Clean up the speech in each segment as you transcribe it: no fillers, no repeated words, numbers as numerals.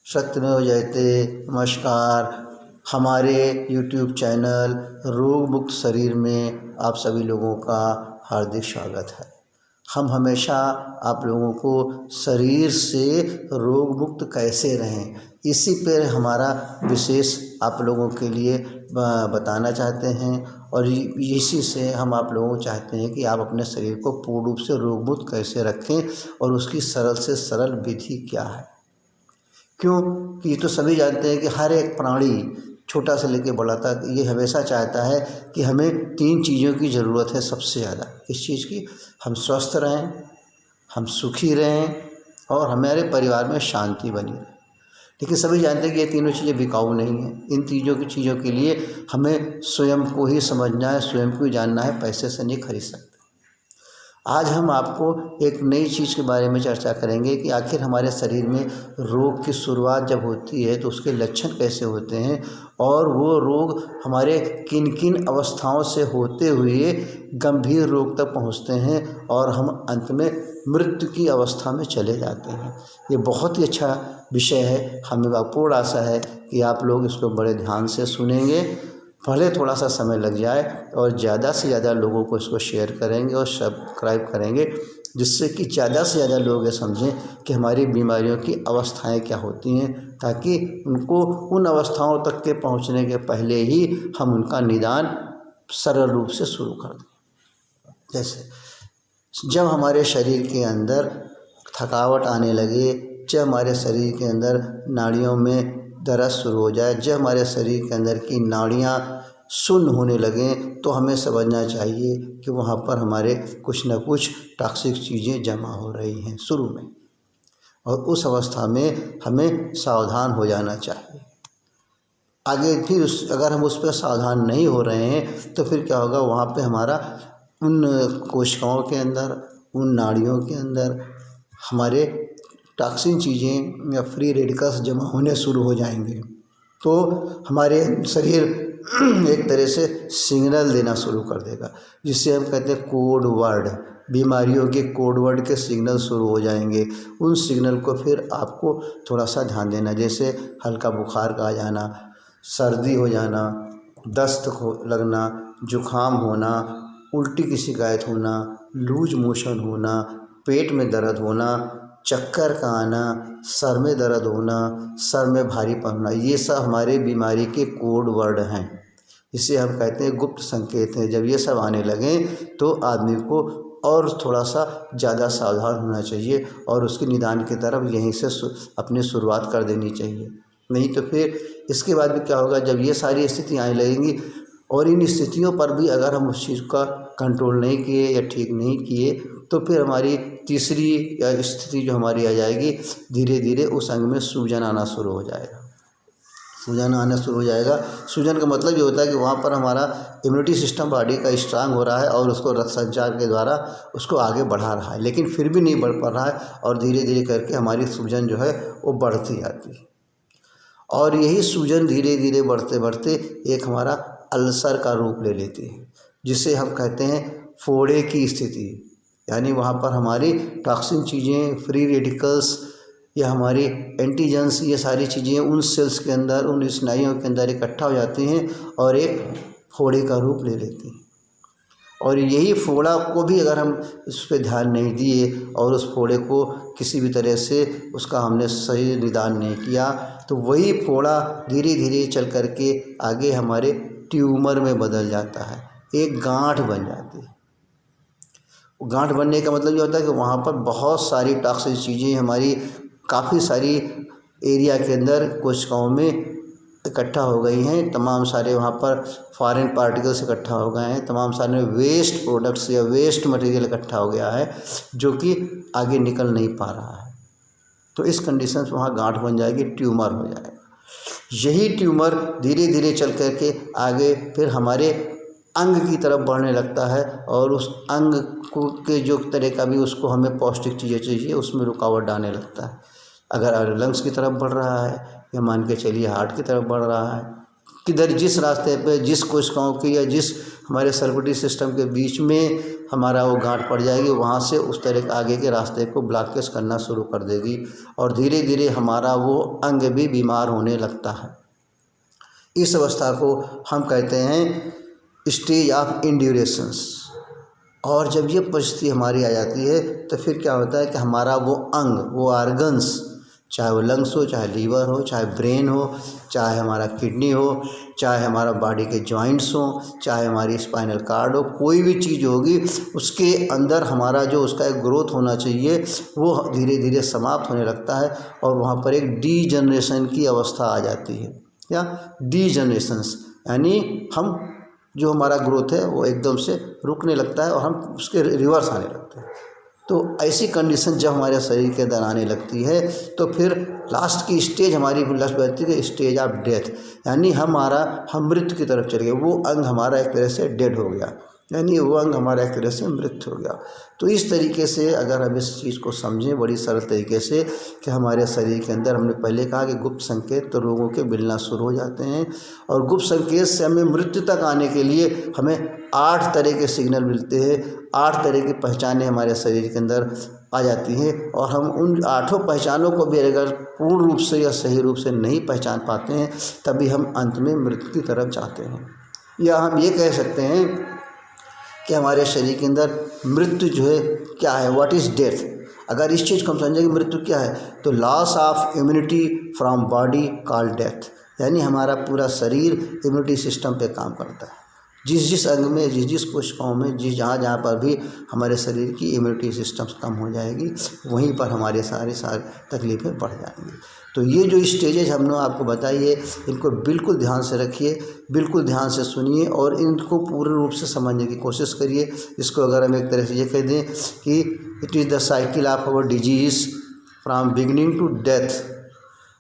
सत्यमेव जयते। नमस्कार। हमारे YouTube चैनल रोग मुक्त शरीर में आप सभी लोगों का हार्दिक स्वागत है। हम हमेशा आप लोगों को शरीर से रोग मुक्त कैसे रहें, इसी पर हमारा विशेष आप लोगों के लिए बताना चाहते हैं। और इसी से हम आप लोगों को चाहते हैं कि आप अपने शरीर को पूर्ण रूप से रोग मुक्त कैसे रखें और उसकी सरल से सरल विधि क्या है। क्यों कि ये तो सभी जानते हैं कि हर एक प्राणी छोटा से लेकर बड़ा तक ये हमेशा चाहता है कि हमें 3 चीज़ों की ज़रूरत है सबसे ज़्यादा। किस चीज़ की? हम स्वस्थ रहें, हम सुखी रहें और हमारे परिवार में शांति बनी रहे। लेकिन सभी जानते हैं कि ये तीनों चीज़ें बिकाऊ नहीं हैं। इन तीनों चीज़ों के लिए हमें स्वयं को ही समझना है, स्वयं को ही जानना है, पैसे से नहीं खरीद सकते। आज हम आपको एक नई चीज़ के बारे में चर्चा करेंगे कि आखिर हमारे शरीर में रोग की शुरुआत जब होती है तो उसके लक्षण कैसे होते हैं और वो रोग हमारे किन किन अवस्थाओं से होते हुए गंभीर रोग तक पहुंचते हैं और हम अंत में मृत्यु की अवस्था में चले जाते हैं। ये बहुत ही अच्छा विषय है। हमें पूर्ण आशा है कि आप लोग इसको बड़े ध्यान से सुनेंगे, भले थोड़ा सा समय लग जाए, और ज़्यादा से ज़्यादा लोगों को इसको शेयर करेंगे और सब्सक्राइब करेंगे, जिससे कि ज़्यादा से ज़्यादा लोग ये समझें कि हमारी बीमारियों की अवस्थाएं क्या होती हैं, ताकि उनको उन अवस्थाओं तक के पहुंचने के पहले ही हम उनका निदान सरल रूप से शुरू कर दें। जैसे जब हमारे शरीर के अंदर थकावट आने लगे, जब हमारे शरीर के अंदर नाड़ियों में दर्द शुरू हो जाए, जब हमारे शरीर के अंदर की नाड़ियाँ शून्य होने लगें, तो हमें समझना चाहिए कि वहाँ पर हमारे कुछ न कुछ टॉक्सिक चीज़ें जमा हो रही हैं शुरू में, और उस अवस्था में हमें सावधान हो जाना चाहिए। आगे फिर अगर हम उस पर सावधान नहीं हो रहे हैं तो फिर क्या होगा, वहाँ पे हमारा उन कोशिकाओं के अंदर, उन नाड़ियों के अंदर हमारे टॉक्सिन चीज़ें या फ्री रेडिकल्स जमा होने शुरू हो जाएंगे। तो हमारे शरीर एक तरह से सिग्नल देना शुरू कर देगा, जिससे हम कहते हैं कोड वर्ड। बीमारियों के कोड वर्ड के सिग्नल शुरू हो जाएंगे। उन सिग्नल को फिर आपको थोड़ा सा ध्यान देना, जैसे हल्का बुखार का आ जाना, सर्दी हो जाना, दस्त लगना, जुखाम होना, उल्टी की शिकायत होना, लूज मोशन होना, पेट में दर्द होना, चक्कर का आना, सर में दर्द होना, सर में भारीपन होना, ये सब हमारे बीमारी के कोड वर्ड हैं। इसे हम कहते हैं गुप्त संकेत हैं। जब ये सब आने लगें तो आदमी को और थोड़ा सा ज़्यादा सावधान होना चाहिए और उसके निदान की तरफ यहीं से अपनी शुरुआत कर देनी चाहिए। नहीं तो फिर इसके बाद भी क्या होगा, जब ये सारी स्थितियाँ आने लगेंगी और इन स्थितियों पर भी अगर हम उस चीज़ का कंट्रोल नहीं किए या ठीक नहीं किए, तो फिर हमारी तीसरी स्थिति जो हमारी आ जाएगी, धीरे धीरे उस अंग में सूजन आना शुरू हो जाएगा। सूजन आना शुरू हो जाएगा। सूजन का मतलब ये होता है कि वहाँ पर हमारा इम्यूनिटी सिस्टम बॉडी का स्ट्रांग हो रहा है और उसको रक्त संचार के द्वारा उसको आगे बढ़ा रहा है, लेकिन फिर भी नहीं बढ़ पा रहा है, और धीरे धीरे करके हमारी सूजन जो है वो बढ़ती जाती है। और यही सूजन धीरे धीरे बढ़ते बढ़ते एक हमारा अल्सर का रूप ले लेती है, जिसे हम कहते हैं फोड़े की स्थिति। यानी वहाँ पर हमारी टॉक्सिन चीज़ें, फ्री रेडिकल्स या हमारी एंटीजेंस, ये सारी चीज़ें उन सेल्स के अंदर, उन स्नायुओं के अंदर इकट्ठा हो जाती हैं और एक फोड़े का रूप ले लेती हैं। और यही फोड़ा को भी अगर हम उस पर ध्यान नहीं दिए और उस फोड़े को किसी भी तरह से उसका हमने सही निदान नहीं किया, तो वही फोड़ा धीरे धीरे चल कर के आगे हमारे ट्यूमर में बदल जाता है, एक गांठ बन जाती है। गांठ बनने का मतलब ये होता है कि वहाँ पर बहुत सारी टॉक्सिक चीज़ें हमारी काफ़ी सारी एरिया के अंदर कोशिकाओं में इकट्ठा हो गई हैं। तमाम सारे वहाँ पर फॉरेन पार्टिकल्स इकट्ठा हो गए हैं, तमाम सारे वेस्ट प्रोडक्ट्स या वेस्ट मटेरियल इकट्ठा हो गया है, जो कि आगे निकल नहीं पा रहा है। तो इस कंडीशन से वहाँ गांठ बन जाएगी, ट्यूमर हो जाएगा। यही ट्यूमर धीरे धीरे चल कर के आगे फिर हमारे अंग की तरफ बढ़ने लगता है, और उस अंग को के जो तरह का भी उसको हमें पौष्टिक चीज़ें चाहिए, उसमें रुकावट डालने लगता है। अगर लंग्स की तरफ बढ़ रहा है या मान के चलिए हार्ट की तरफ बढ़ रहा है किधर जिस रास्ते पे जिस कोशिकाओं की या जिस हमारे सर्कुलेटरी सिस्टम के बीच में हमारा वो गांठ पड़ जाएगी, वहाँ से उस तरह के आगे के रास्ते को ब्लॉकेज करना शुरू कर देगी और धीरे धीरे हमारा वो अंग भी बीमार होने लगता है। इस अवस्था को हम कहते हैं स्टेज ऑफ इंड्यूरेशंस। और जब ये परिस्थिति हमारी आ जाती है तो फिर क्या होता है कि हमारा वो अंग, वो ऑर्गन्स, चाहे वो लंग्स हो, चाहे लीवर हो, चाहे ब्रेन हो, चाहे हमारा किडनी हो, चाहे हमारा बॉडी के जॉइंट्स हो, चाहे हमारी स्पाइनल कार्ड हो, कोई भी चीज़ होगी उसके अंदर हमारा जो उसका एक ग्रोथ होना चाहिए वो धीरे धीरे समाप्त होने लगता है और वहाँ पर एक डीजनरेशन की अवस्था आ जाती है। क्या डीजनरेशंस यानी हम जो हमारा ग्रोथ है वो एकदम से रुकने लगता है और हम उसके रिवर्स आने लगते हैं। तो ऐसी कंडीशन जब हमारे शरीर के अंदर आने लगती है तो फिर लास्ट की स्टेज हमारी लास्ट बनती है स्टेज ऑफ डेथ, यानी हम मृत्यु की तरफ चले गए। वो अंग हमारा एक तरह से डेड हो गया, यानी वो अंग हमारा एक तरह से मृत्यु हो गया। तो इस तरीके से अगर हम इस चीज़ को समझें बड़ी सरल तरीके से कि हमारे शरीर के अंदर, हमने पहले कहा कि गुप्त संकेत तो रोगों के मिलना शुरू हो जाते हैं और गुप्त संकेत से हमें मृत्यु तक आने के लिए हमें 8 तरह के सिग्नल मिलते हैं। 8 तरह की पहचानें हमारे शरीर के अंदर आ जाती हैं और हम उन 8 पहचानों को भी अगर पूर्ण रूप से या सही रूप से नहीं पहचान पाते हैं तभी हम अंत में मृत्यु की तरफ जाते हैं। या हम ये कह सकते हैं कि हमारे शरीर के अंदर मृत्यु जो है क्या है, व्हाट इज़ डेथ। अगर इस चीज़ को हम समझें कि मृत्यु क्या है तो loss of immunity from body called death, यानी हमारा पूरा शरीर इम्यूनिटी सिस्टम पे काम करता है। जिस अंग में, जिस कोशिकाओं में, जहाँ पर भी हमारे शरीर की इम्यूनिटी सिस्टम्स कम हो जाएगी वहीं पर हमारे सारी तकलीफ़ें बढ़ जाएंगी। तो ये जो स्टेजेज हमने आपको बताई है इनको बिल्कुल ध्यान से रखिए, बिल्कुल ध्यान से सुनिए और इनको पूर्ण रूप से समझने की कोशिश करिए। इसको अगर हम एक तरह से ये कह दें कि it is the cycle of our disease from beginning to death,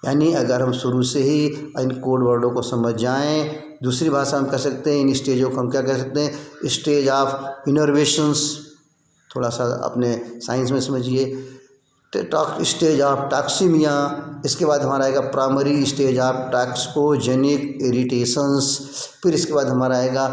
यानी अगर हम शुरू से ही इन कोड वर्डों को समझ जाएं, दूसरी भाषा हम कह सकते हैं इन स्टेजों को हम क्या कह सकते हैं, स्टेज ऑफ इनर्वेशंस, थोड़ा सा अपने साइंस में समझिए, स्टेज ऑफ टॉक्सीमिया, इसके बाद हमारा आएगा प्राइमरी स्टेज ऑफ टॉक्सिकोजेनिक इरिटेशंस, फिर इसके बाद हमारा आएगा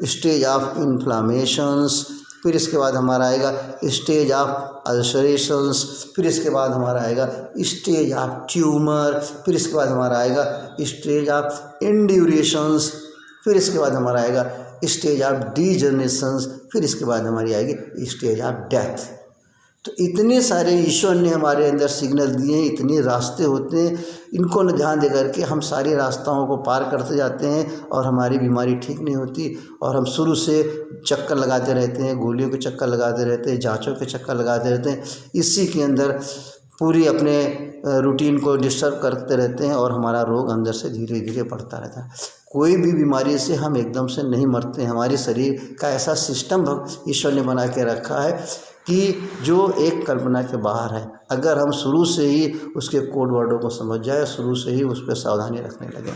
स्टेज ऑफ इन्फ्लामेशंस, फिर इसके बाद हमारा आएगा स्टेज ऑफ अल्सरेशंस, फिर इसके बाद हमारा आएगा स्टेज ऑफ ट्यूमर, फिर इसके बाद हमारा आएगा स्टेज ऑफ इंड्यूरेशंस, फिर इसके बाद हमारा आएगा स्टेज ऑफ डीजनरेशंस, फिर इसके बाद हमारी आएगी स्टेज ऑफ डेथ। तो इतने सारे ईश्वर ने हमारे अंदर सिग्नल दिए हैं, इतने रास्ते होते हैं, इनको न ध्यान दे करके हम सारे रास्ताओं को पार करते जाते हैं और हमारी बीमारी ठीक नहीं होती और हम शुरू से चक्कर लगाते रहते हैं, गोलियों के चक्कर लगाते रहते हैं, जांचों के चक्कर लगाते रहते हैं, इसी के अंदर पूरी अपने रूटीन को डिस्टर्ब करते रहते हैं और हमारा रोग अंदर से धीरे धीरे बढ़ता रहता है। कोई भी बीमारी से हम एकदम से नहीं मरते हैं। हमारे शरीर का ऐसा सिस्टम ईश्वर ने बना के रखा है कि जो एक कल्पना के बाहर है। अगर हम शुरू से ही उसके कोड वर्डों को समझ जाए, शुरू से ही उस पर सावधानी रखने लगे,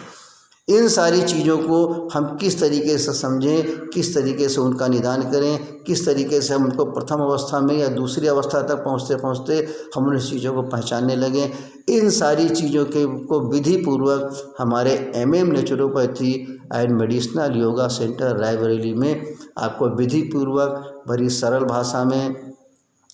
इन सारी चीज़ों को हम किस तरीके से समझें, किस तरीके से उनका निदान करें, किस तरीके से हम उनको प्रथम अवस्था में या दूसरी अवस्था तक पहुँचते पहुँचते हम उन चीज़ों को पहचानने लगें, इन सारी चीज़ों के को विधि पूर्वक हमारे MM naturopathy and medicinal yoga centre Raebareli में आपको विधि पूर्वक बड़ी सरल भाषा में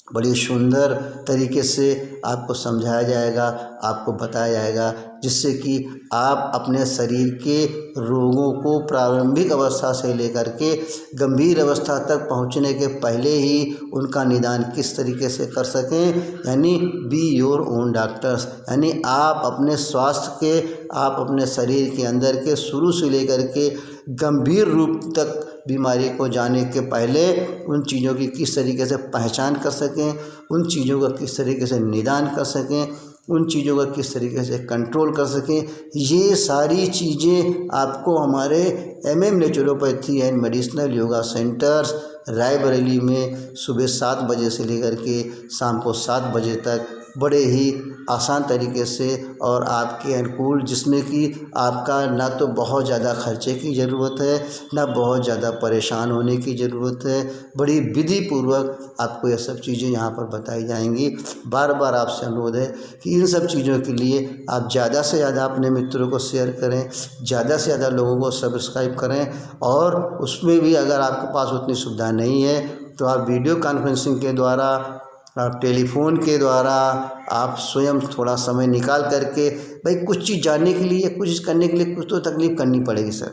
बड़ी सुंदर तरीके से आपको समझाया जाएगा, आपको बताया जाएगा, जिससे कि आप अपने शरीर के रोगों को प्रारंभिक अवस्था से लेकर के गंभीर अवस्था तक पहुंचने के पहले ही उनका निदान किस तरीके से कर सकें, यानी बी योर ओन डॉक्टर्स, यानी आप अपने स्वास्थ्य के, आप अपने शरीर के अंदर के शुरू से लेकर के गंभीर रूप तक बीमारी को जाने के पहले उन चीज़ों की किस तरीके से पहचान कर सकें, उन चीज़ों का किस तरीके से निदान कर सकें, उन चीज़ों का किस तरीके से कंट्रोल कर सकें, ये सारी चीज़ें आपको हमारे MM naturopathy and medicinal yoga centres Raebareli में सुबह 7 बजे से लेकर के शाम को 7 बजे तक बड़े ही आसान तरीके से और आपके अनुकूल, जिसमें कि आपका ना तो बहुत ज़्यादा खर्चे की ज़रूरत है, ना बहुत ज़्यादा परेशान होने की ज़रूरत है। बड़ी विधि पूर्वक आपको यह सब चीज़ें यहाँ पर बताई जाएंगी। बार बार आपसे अनुरोध है कि इन सब चीज़ों के लिए आप ज़्यादा से ज़्यादा अपने मित्रों को शेयर करें, ज़्यादा से ज़्यादा लोगों को सब्सक्राइब करें। और उसमें भी अगर आपके पास उतनी सुविधा नहीं है तो आप वीडियो कॉन्फ्रेंसिंग के द्वारा, आप टेलीफोन के द्वारा, आप स्वयं थोड़ा समय निकाल करके, भाई कुछ चीज़ जानने के लिए, कुछ करने के लिए कुछ तो तकलीफ़ करनी पड़ेगी सर।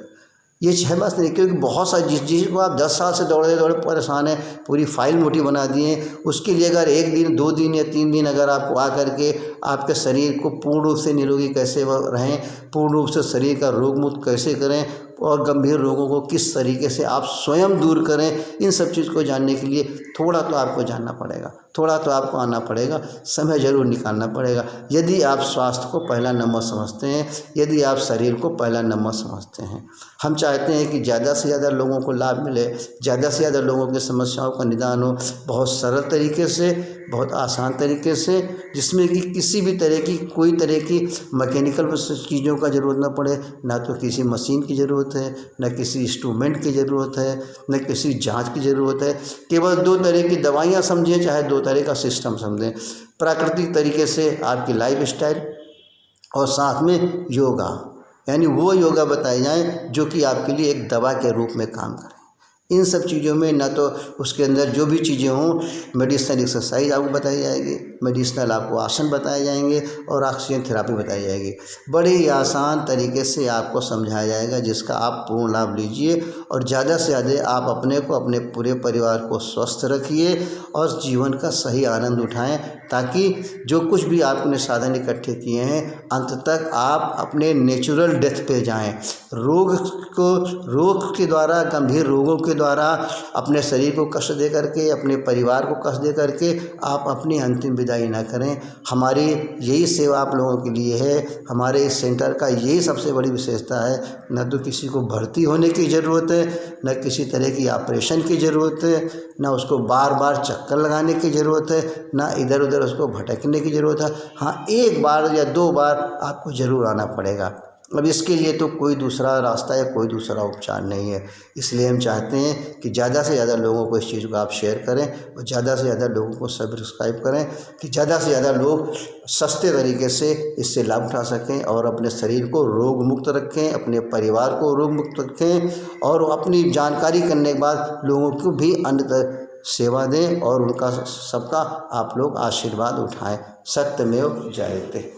ये 6 मास नहीं, क्योंकि बहुत सारी जिस चीज़ को आप 10 साल से दौड़े दौड़े परेशान हैं, पूरी फाइल मोटी बना दिए, उसके लिए अगर 1 दिन 2 दिन या 3 दिन अगर आपको आ करके आपके शरीर को पूर्ण रूप से निरोगी कैसे रहें, पूर्ण रूप से शरीर का रोग मुक्त कैसे करें और गंभीर रोगों को किस तरीके से आप स्वयं दूर करें, इन सब चीज़ को जानने के लिए थोड़ा तो आपको जानना पड़ेगा, थोड़ा तो आपको आना पड़ेगा, समय ज़रूर निकालना पड़ेगा। यदि आप स्वास्थ्य को पहला नंबर समझते हैं, यदि आप शरीर को पहला नंबर समझते हैं। हम चाहते हैं कि ज़्यादा से ज़्यादा लोगों को लाभ मिले, ज़्यादा से ज़्यादा लोगों की समस्याओं का निदान हो, बहुत सरल तरीके से, बहुत आसान तरीके से, जिसमें कि किसी भी तरह की कोई तरह की मैकेनिकल चीज़ों का ज़रूरत ना पड़े, ना तो किसी मशीन की ज़रूरत है, न किसी इंस्ट्रूमेंट की ज़रूरत है, न किसी जांच की ज़रूरत है। केवल 2 तरह की दवाइयाँ समझें, चाहे 2 तरह का सिस्टम समझें, प्राकृतिक तरीके से आपकी लाइफ स्टाइल और साथ में योगा, यानी वो योगा बताए जाएँ जो कि आपके लिए एक दवा के रूप में काम करें। इन सब चीज़ों में ना तो उसके अंदर जो भी चीज़ें हों, मेडिसिनल एक्सरसाइज आपको बताई जाएगी, मेडिसिनल आपको आसन बताए जाएंगे और ऑक्सीजन थेरापी बताई जाएगी। बड़े ही आसान तरीके से आपको समझाया जाएगा, जिसका आप पूर्ण लाभ लीजिए और ज़्यादा से ज़्यादा आप अपने को, अपने पूरे परिवार को स्वस्थ रखिए और जीवन का सही आनंद उठाएं, ताकि जो कुछ भी आपने साधन इकट्ठे किए हैं अंत तक आप अपने नेचुरल डेथ पे जाएं। रोग के द्वारा, गंभीर रोगों के द्वारा अपने शरीर को कष्ट दे करके, अपने परिवार को कष्ट दे करके आप अपनी अंतिम विदाई ना करें। हमारी यही सेवा आप लोगों के लिए है। हमारे इस सेंटर का यही सबसे बड़ी विशेषता है। न तो किसी को भर्ती होने की ज़रूरत है, न किसी तरह की ऑपरेशन की ज़रूरत है, न उसको बार बार चक्कर लगाने की ज़रूरत है, न इधर उधर उसको भटकने की ज़रूरत है। हाँ, 1 बार या 2 बार आपको ज़रूर आना पड़ेगा। अब इसके लिए तो कोई दूसरा रास्ता या कोई दूसरा उपचार नहीं है। इसलिए हम चाहते हैं कि ज़्यादा से ज़्यादा लोगों को इस चीज़ को आप शेयर करें और ज़्यादा से ज़्यादा लोगों को सब्सक्राइब करें, कि ज़्यादा से ज़्यादा लोग सस्ते तरीके से इससे लाभ उठा सकें और अपने शरीर को रोग मुक्त रखें, अपने परिवार को रोग मुक्त रखें और अपनी जानकारी करने के बाद लोगों को भी अन्य सेवा दें और उनका सबका आप लोग आशीर्वाद उठाएं। सत्यमेव जयते।